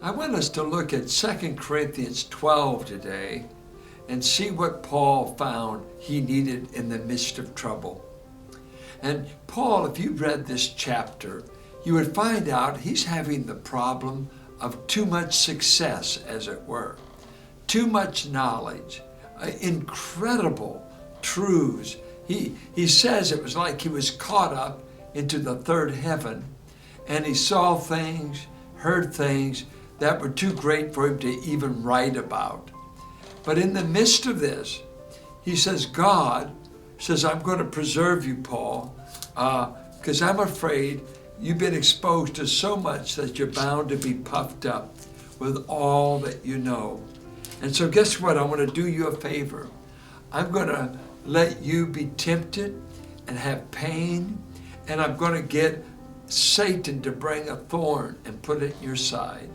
I want us to look at 2 Corinthians 12 today and see what Paul found he needed in the midst of trouble. And Paul, if you read this chapter, you would find out he's having the problem of too much success, as it were, too much knowledge, incredible truths. He says it was like he was caught up into the third heaven, and he saw things, heard things that were too great for him to even write about. But in the midst of this, he says, God says, I'm going to preserve you, Paul, because I'm afraid you've been exposed to so much that you're bound to be puffed up with all that you know. And so guess what? I want to do you a favor. I'm going to let you be tempted and have pain, and I'm going to get Satan to bring a thorn and put it in your side.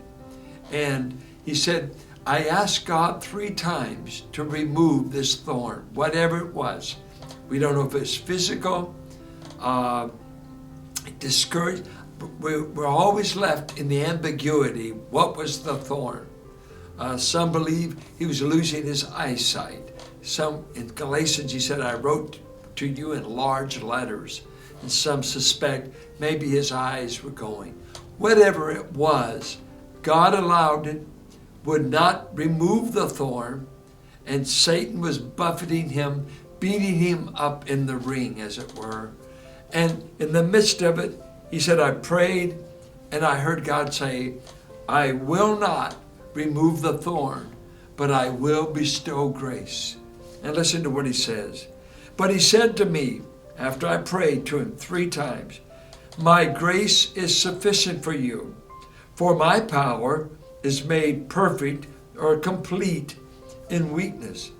And he said, I asked God 3 times to remove this thorn, whatever it was. We don't know if it's physical, discouraged. We're always left in the ambiguity. What was the thorn? Some believe he was losing his eyesight. Some, in Galatians, he said, I wrote to you in large letters. And some suspect maybe his eyes were going. Whatever it was, God allowed it, would not remove the thorn, and Satan was buffeting him, beating him up in the ring, as it were. And in the midst of it, he said, I prayed, and I heard God say, I will not remove the thorn, but I will bestow grace. And listen to what he says. But he said to me, after I prayed to him 3 times, my grace is sufficient for you, for my power is made perfect or complete in weakness.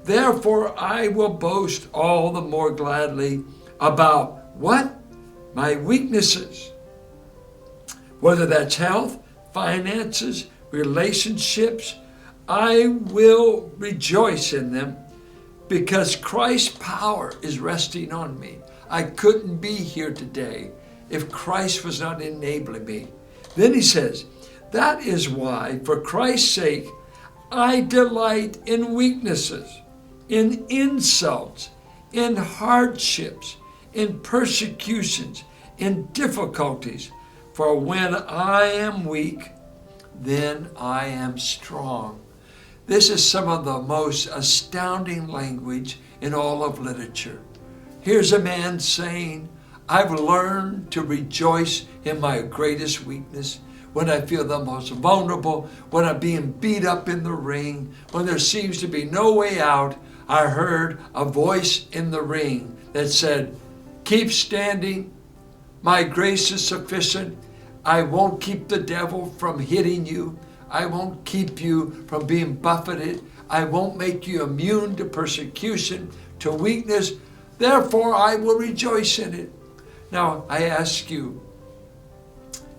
Therefore, I will boast all the more gladly about what? My weaknesses. Whether that's health, finances, relationships, I will rejoice in them because Christ's power is resting on me. I couldn't be here today if Christ was not enabling me. Then he says, that is why, for Christ's sake, I delight in weaknesses, in insults, in hardships, in persecutions, in difficulties. For when I am weak, then I am strong. This is some of the most astounding language in all of literature. Here's a man saying, I've learned to rejoice in my greatest weakness, when I feel the most vulnerable, when I'm being beat up in the ring, when there seems to be no way out. I heard a voice in the ring that said, keep standing. My grace is sufficient. I won't keep the devil from hitting you. I won't keep you from being buffeted. I won't make you immune to persecution, to weakness. Therefore, I will rejoice in it. Now, I ask you,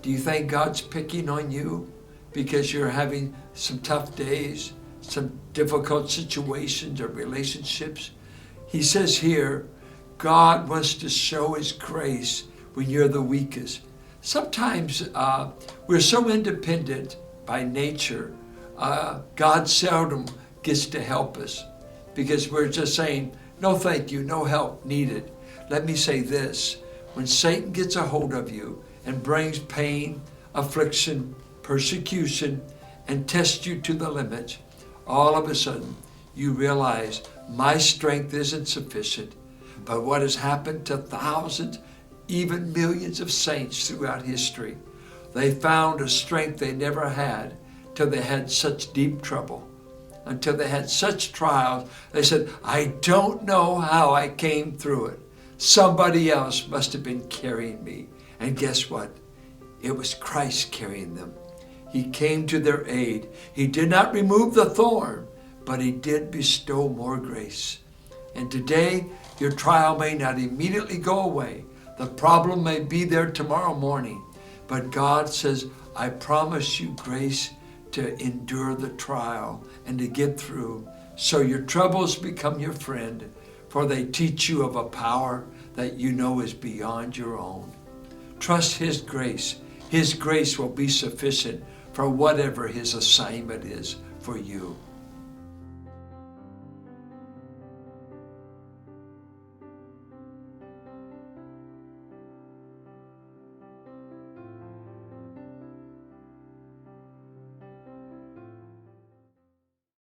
do you think God's picking on you because you're having some tough days, some difficult situations or relationships? He says here, God wants to show his grace when you're the weakest. Sometimes we're so independent by nature, God seldom gets to help us because we're just saying, no thank you, no help needed. Let me say this, when Satan gets a hold of you and brings pain, affliction, persecution, and tests you to the limit, all of a sudden you realize my strength isn't sufficient. But what has happened to thousands, even millions of saints throughout history, they found a strength they never had till they had such deep trouble, until they had such trials. They said, I don't know how I came through it. Somebody else must have been carrying me. And guess what? It was Christ carrying them. He came to their aid. He did not remove the thorn, but he did bestow more grace. And today, your trial may not immediately go away. The problem may be there tomorrow morning. But God says, I promise you grace to endure the trial and to get through. So your troubles become your friend, for they teach you of a power that you know is beyond your own. Trust his grace. His grace will be sufficient for whatever his assignment is for you.